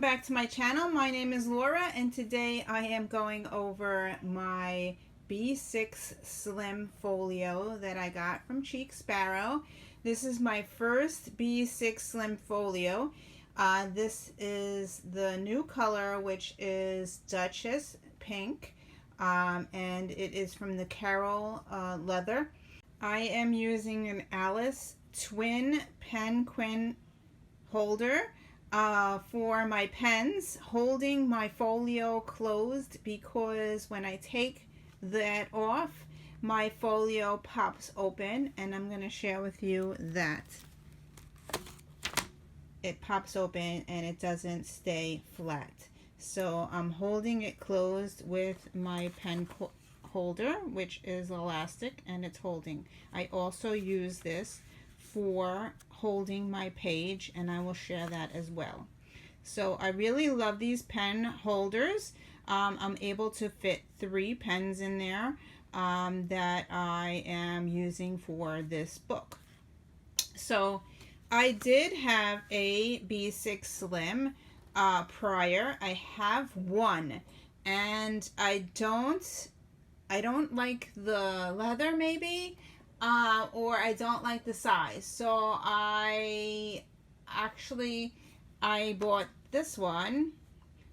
back to my channel. My name is Laura and today I am going over my B6 Slim Folio that I got from Cheek Sparrow. This is my first B6 Slim Folio. This is the new color, which is Duchess Pink, and it is from the Carol leather. I am using an Alice twin pen holder for my pens, holding my folio closed because when I take that off, my folio pops open, and I'm going to share with you that it pops open and it doesn't stay flat. So I'm holding it closed with my pen holder, which is elastic, and it's holding. I also use this for holding my page, and I will share that as well. So I really love these pen holders. I'm able to fit 3 pens in there that I am using for this book. So I did have a B6 Slim prior. I have one, and I don't like the leather, maybe, or I don't like the size. So I bought this one,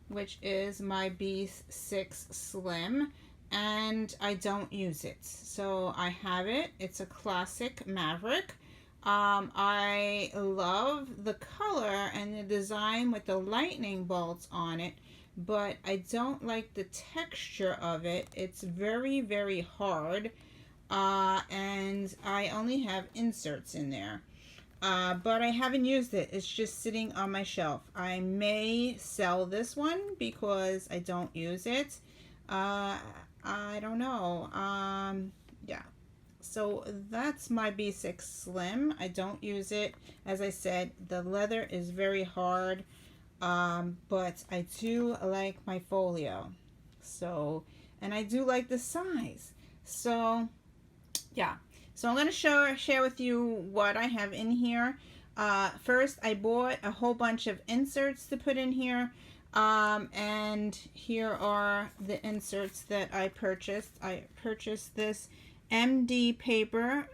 which is my B6 Slim, and I don't use it. So I have it. It's a classic Maverick. I love the color and the design with the lightning bolts on it, but I don't like the texture of it. It's very, very hard, and I only have inserts in there. But I haven't used it. It's just sitting on my shelf. I may sell this one because I don't use it. I don't know. Yeah. So that's my B6 Slim. I don't use it. As I said, the leather is very hard, but I do like my folio. So, and I do like the size. So, yeah. So I'm going to share with you what I have in here. First, I bought a whole bunch of inserts to put in here. And here are the inserts that I purchased. I purchased this MD paper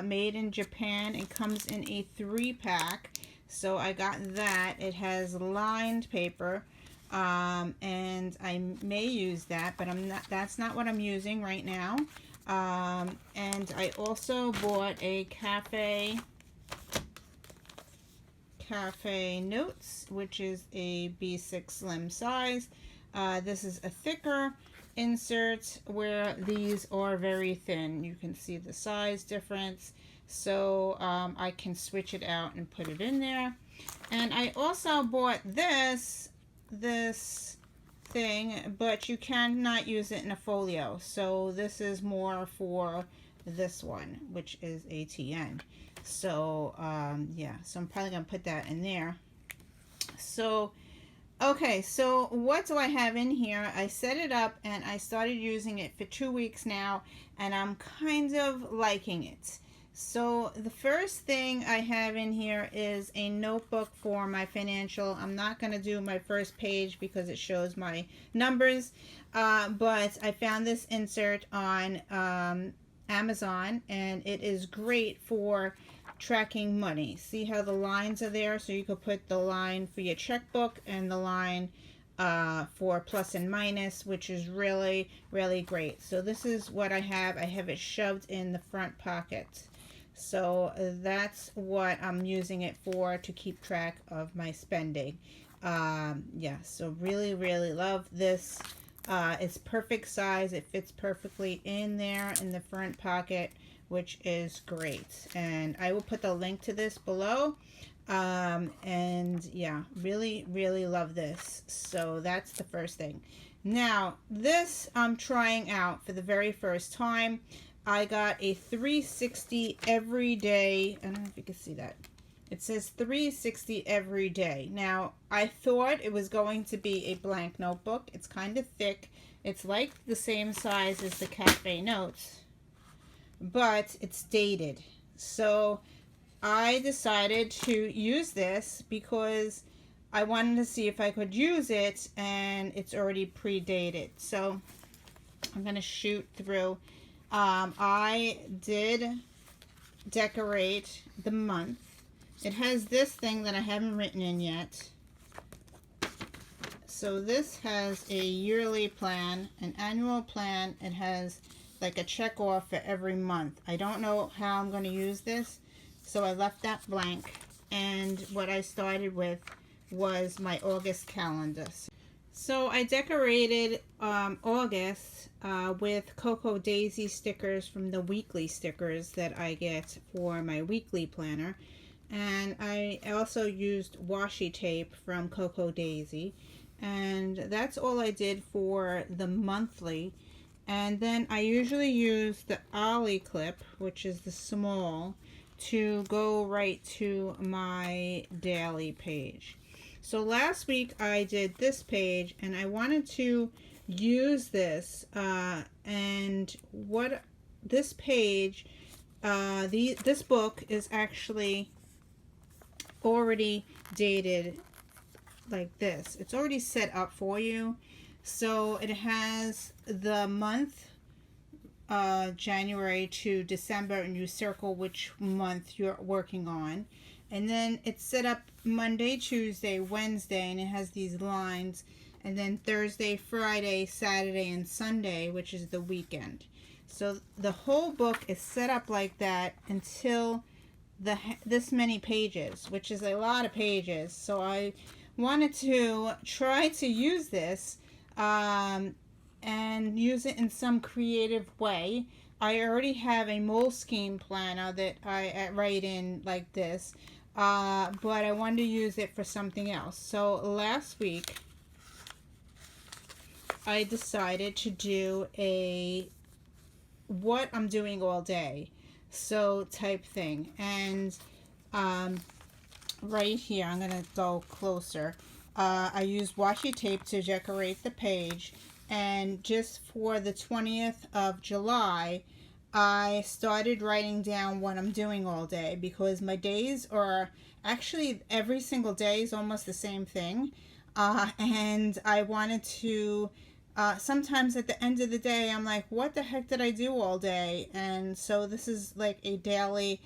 made in Japan. It comes in a 3-pack. So I got that. It has lined paper. And I may use that, but that's not what I'm using right now. And I also bought a cafe notes, which is a B6 Slim size. This is a thicker insert where these are very thin. You can see the size difference. So I can switch it out and put it in there. And I also bought this thing, but you cannot use it in a folio. So this is more for this one, which is ATN. So yeah, so I'm probably gonna put that in there. So okay, so what do I have in here? I set it up and I started using it for 2 weeks now, and I'm kind of liking it. So the first thing I have in here is a notebook for my financial. I'm not going to do my first page because it shows my numbers, but I found this insert on Amazon, and it is great for tracking money. See how the lines are there? So you could put the line for your checkbook and the line for plus and minus, which is really, really great. So this is what I have. I have it shoved in the front pocket. So that's what I'm using it for, to keep track of my spending. Yeah, so really, really love this. It's perfect size. It fits perfectly in there in the front pocket, which is great. And I will put the link to this below. And yeah, really, really love this. So that's the first thing. Now, this I'm trying out for the very first time. I got a 360 every day. I don't know if you can see that. It says 360 every day. Now, I thought it was going to be a blank notebook. It's kind of thick. It's like the same size as the cafe notes, but it's dated. So I decided to use this because I wanted to see if I could use it, and it's already predated. So I'm going to shoot through. I did decorate the month. It has this thing that I haven't written in yet. So this has a yearly plan, an annual plan. It has like a check off for every month. I don't know how I'm going to use this, so I left that blank. And what I started with was my August calendar. So I decorated August with Cocoa Daisy stickers from the weekly stickers that I get for my weekly planner. And I also used washi tape from Cocoa Daisy. And that's all I did for the monthly. And then I usually use the ollie clip, which is the small, to go right to my daily page. So last week I did this page, and I wanted to use this and what this page, this book is actually already dated like this. It's already set up for you. So it has the month January to December, and you circle which month you're working on. And then it's set up Monday, Tuesday, Wednesday, and it has these lines. And then Thursday, Friday, Saturday, and Sunday, which is the weekend. So the whole book is set up like that until this many pages, which is a lot of pages. So I wanted to try to use this and use it in some creative way. I already have a Moleskine planner that I write in like this, but I wanted to use it for something else. So last week I decided to do a what I'm doing all day so type thing. And right here, I'm going to go closer. I used washi tape to decorate the page, and just for the 20th of July, I started writing down what I'm doing all day, because my days are actually every single day is almost the same thing. And I wanted to, sometimes at the end of the day, I'm like, what the heck did I do all day? And so this is like a daily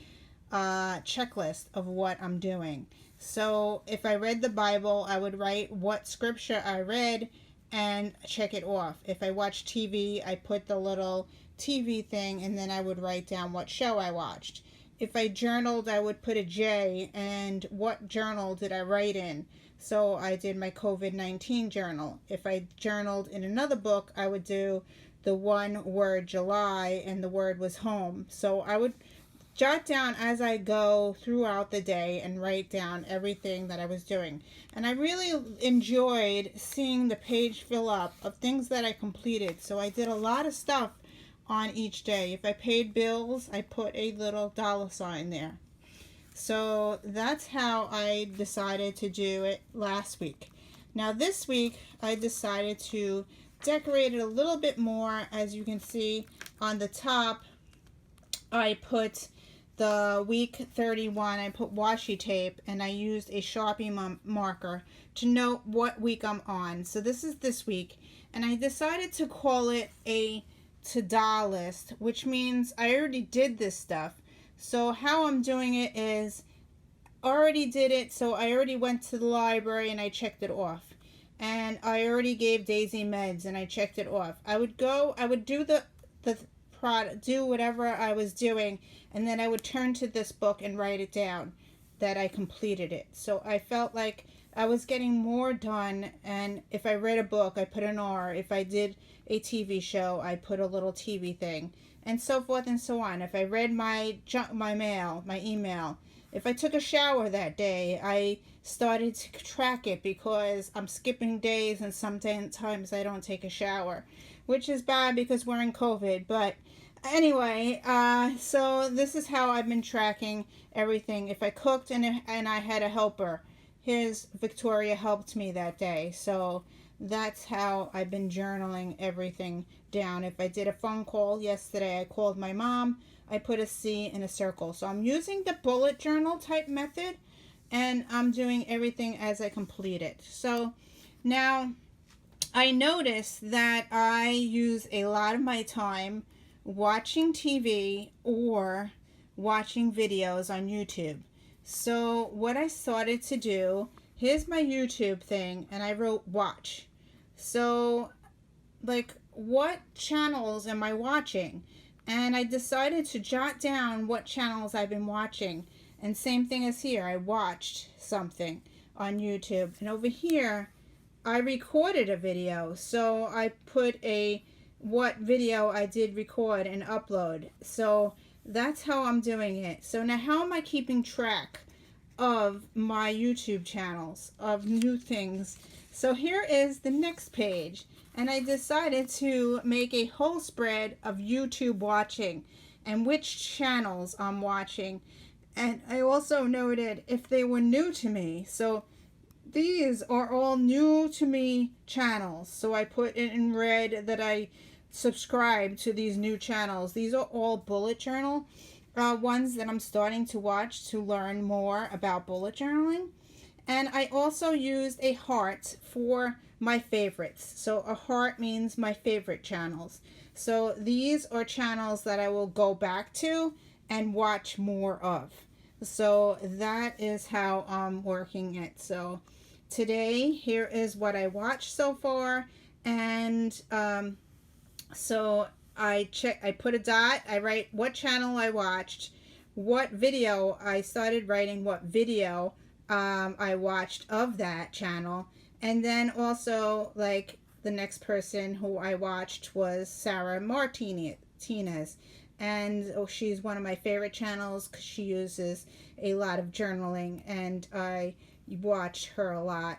checklist of what I'm doing. So if I read the Bible, I would write what scripture I read and check it off. If I watched TV, I put the little TV thing, and then I would write down what show I watched. If I journaled, I would put a J and what journal did I write in. So I did my COVID-19 journal. If I journaled in another book, I would do the one word July, and the word was home. So I would jot down as I go throughout the day and write down everything that I was doing. And I really enjoyed seeing the page fill up of things that I completed. So I did a lot of stuff on each day. If I paid bills, I put a little $sign there. So that's how I decided to do it last week. Now this week, I decided to decorate it a little bit more. As you can see on the top, I put the week 31, I put washi tape, and I used a Sharpie marker to note what week I'm on. So this is this week, and I decided to call it a tadalist, which means I already did this stuff. So how I'm doing it is, already did it, so I already went to the library and I checked it off. And I already gave Daisy meds and I checked it off. I would do the product, do whatever I was doing, and then I would turn to this book and write it down that I completed it. So I felt like I was getting more done. And if I read a book, I put an R. If I did a TV show, I put a little TV thing, and so forth and so on. If I read my mail, my email, if I took a shower that day, I started to track it, because I'm skipping days and sometimes I don't take a shower, which is bad because we're in COVID. But anyway, so this is how I've been tracking everything. If I cooked and I had a helper, Victoria helped me that day. So that's how I've been journaling everything down. If I did a phone call yesterday, I called my mom, I put a C in a circle. So I'm using the bullet journal type method and I'm doing everything as I complete it. So now I noticed that I use a lot of my time watching TV or watching videos on YouTube. So what I started to do, here's my YouTube thing, and I wrote watch. So like, what channels am I watching? And I decided to jot down what channels I've been watching. And same thing as here, I watched something on YouTube. And over here, I recorded a video. So I put what video I did record and upload. So that's how I'm doing it. So now how am I keeping track of my YouTube channels, of new things? So here is the next page. And I decided to make a whole spread of YouTube watching and which channels I'm watching. And I also noted if they were new to me. So these are all new to me channels. So I put it in red that I subscribe to these new channels. These are all bullet journal ones that I'm starting to watch to learn more about bullet journaling. And I also used a heart for my favorites. So a heart means my favorite channels. So these are channels that I will go back to and watch more of. So that is how I'm working it. So today, here is what I watched so far. And so I put a dot, I write what channel I watched, what video, I started writing what video I watched of that channel. And then also, like, the next person who I watched was Sarah Martinez. And she's one of my favorite channels because she uses a lot of journaling, and I watched her a lot.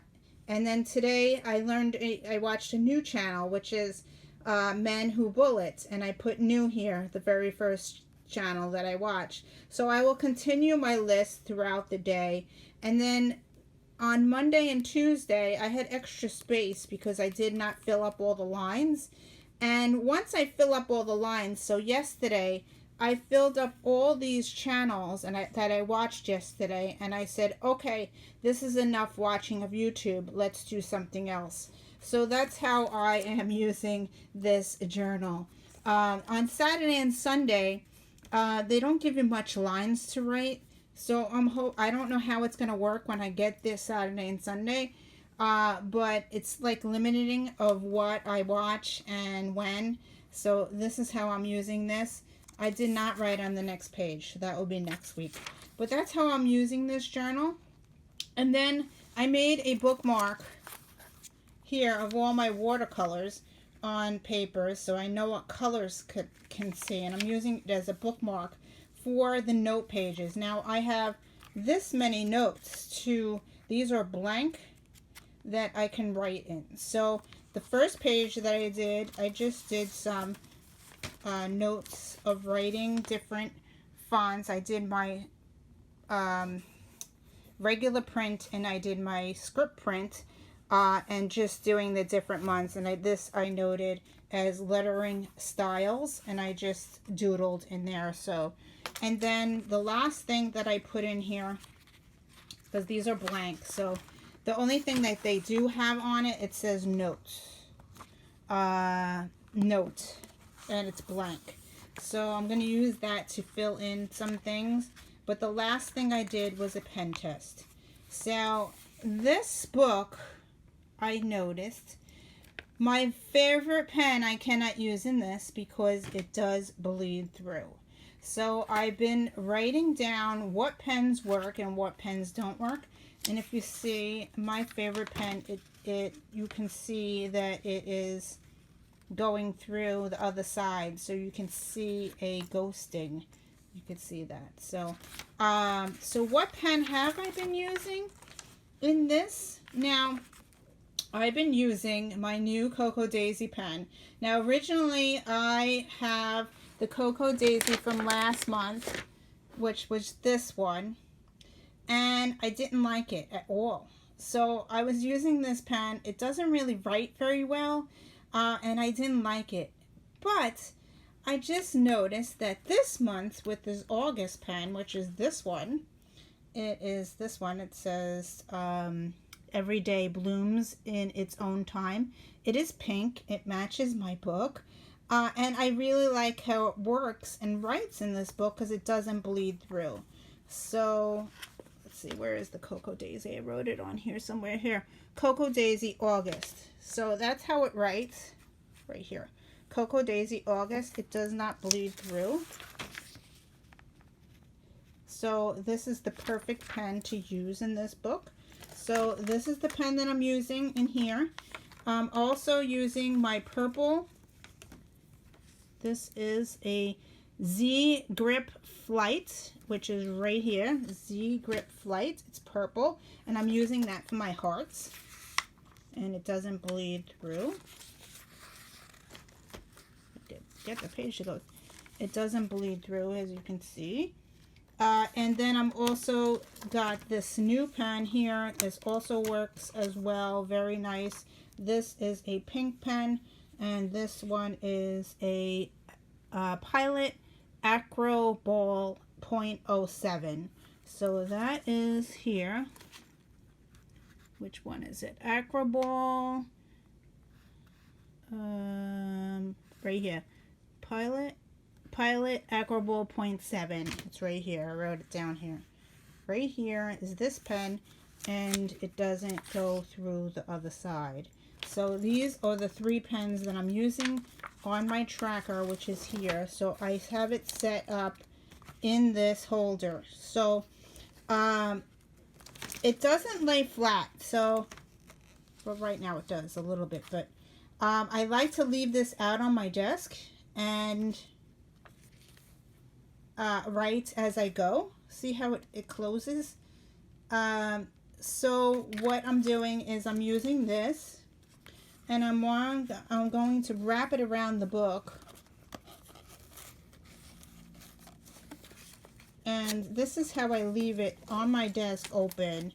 And then today I watched a new channel, which is Men Who Bullet, and I put new here, the very first channel that I watched. So I will continue my list throughout the day. And then on Monday and Tuesday, I had extra space because I did not fill up all the lines. And once I fill up all the lines, so yesterday, I filled up all these channels that I watched yesterday. And I said, okay, this is enough watching of YouTube. Let's do something else. So that's how I am using this journal. On Saturday and Sunday, they don't give you much lines to write. So I don't know how it's going to work when I get this Saturday and Sunday. But it's like limiting of what I watch and when. So this is how I'm using this. I did not write on the next page. That will be next week. But that's how I'm using this journal. And then I made a bookmark here of all my watercolors on paper. So I know what colors can see. And I'm using it as a bookmark for the note pages. Now I have this many notes these are blank that I can write in. So the first page that I just did some notes of writing different fonts. I did my regular print and I did my script print and just doing the different months. And I noted as lettering styles, and I just doodled in there. So, and then the last thing that I put in here, because these are blank, so the only thing that they do have on it, it says note, note, and it's blank. So I'm going to use that to fill in some things. But the last thing I did was a pen test. So this book, I noticed, my favorite pen I cannot use in this because it does bleed through. So I've been writing down what pens work and what pens don't work. And if you see my favorite pen, you can see that it is going through the other side. So you can see a ghosting. You can see that. So, so what pen have I been using in this? Now, I've been using my new Cocoa Daisy pen. Now, originally, I have the Cocoa Daisy from last month, which was this one, and I didn't like it at all. So I was using this pen. It doesn't really write very well, and I didn't like it. But I just noticed that this month, with this August pen, which is this one, it is this one. It says every day blooms in its own time. It is pink. It matches my book. And I really like how it works and writes in this book because it doesn't bleed through. So let's see, where is the Cocoa Daisy? I wrote it on here somewhere here. Cocoa Daisy August. So that's how it writes right here. Cocoa Daisy August. It does not bleed through. So this is the perfect pen to use in this book. So this is the pen that I'm using in here. I'm also using my purple. This is a Z Grip Flight, which is right here. Z Grip Flight. It's purple. And I'm using that for my hearts. And it doesn't bleed through. Get the page to go. It doesn't bleed through, as you can see. And then I'm also got this new pen here. This also works as well. Very nice. This is a pink pen. And this one is a Pilot acroball .07. So that is here. Which one is it? Acroball. Right here. Pilot acroball .7. It's right here. I wrote it down here. Right here is this pen, and it doesn't go through the other side. So these are the 3 pens that I'm using on my tracker, which is here. So I have it set up in this holder. So it doesn't lay flat. So, well, right now it does a little bit, but I like to leave this out on my desk and write as I go. See how it closes? So what I'm doing is I'm using this, and I'm going to wrap it around the book. And this is how I leave it on my desk open.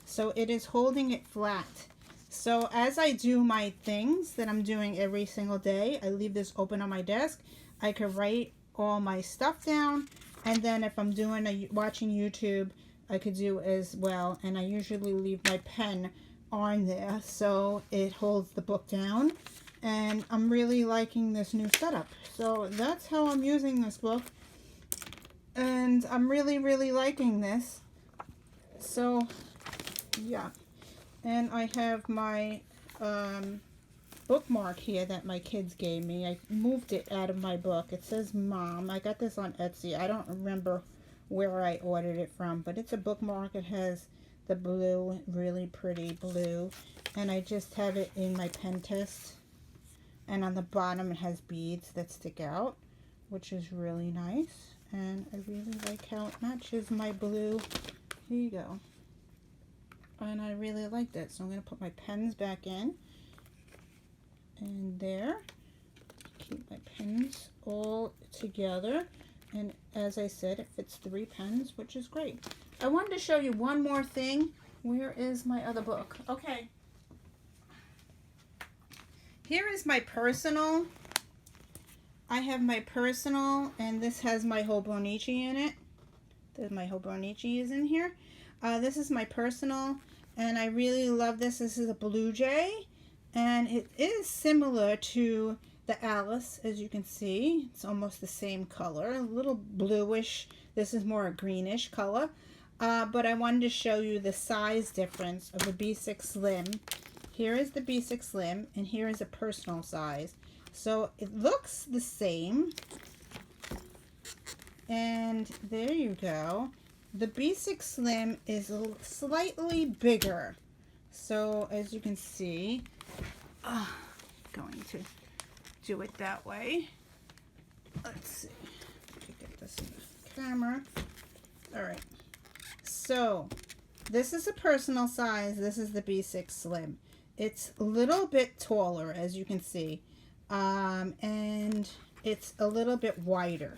So it is holding it flat. So as I do my things that I'm doing every single day, I leave this open on my desk. I can write all my stuff down. And then if I'm watching YouTube, I could do as well. And I usually leave my pen on there so it holds the book down. And I'm really liking this new setup. So that's how I'm using this book. And I'm really, really liking this. So, yeah. And I have my bookmark here that my kids gave me. I moved it out of my book. It says Mom. I got this on Etsy. I don't remember where I ordered it from, but it's a bookmark. It has the blue, really pretty blue. And I just have it in my pen test. And on the bottom it has beads that stick out, which is really nice. And I really like how it matches my blue. Here you go. And I really like that. So I'm going to put my pens back in. And there. Keep my pens all together. And as I said, it fits 3 pens, which is great. I wanted to show you one more thing. Where is my other book? Okay. Here is my personal. I have my personal, and this has my Hobonichi in it. My Hobonichi is in here. This is my personal, and I really love this. This is a Blue Jay, and it is similar to the Alice, as you can see. It's almost the same color, a little bluish. This is more a greenish color, but I wanted to show you the size difference of the B6 Slim. Here is the B6 Slim, and here is a personal size. So it looks the same, and there you go. The B6 Slim is slightly bigger. So as you can see, going to do it that way. Let's see. Get this in the camera. All right. So this is a personal size. This is the B6 Slim. It's a little bit taller, as you can see. And it's a little bit wider.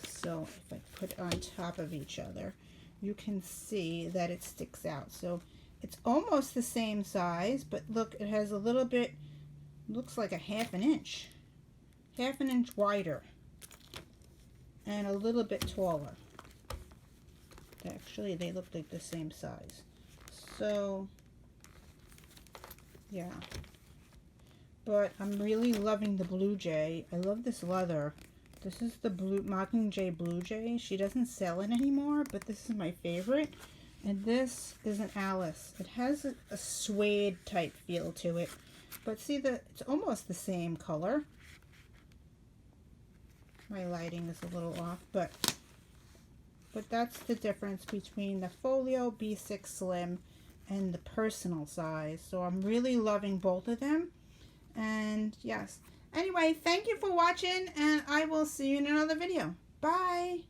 So if I put it on top of each other, you can see that it sticks out. So it's almost the same size, but look, it has a little bit, looks like a half an inch wider, and a little bit taller. Actually, they look like the same size. So, yeah. But I'm really loving the Blue Jay. I love this leather. This is the blue Mockingjay Blue Jay. She doesn't sell it anymore, but this is my favorite. And this is an Alice. It has a suede type feel to it. But see, it's almost the same color. My lighting is a little off, but that's the difference between the Folio B6 Slim and the personal size. So I'm really loving both of them. And yes. Anyway, thank you for watching, and I will see you in another video. Bye!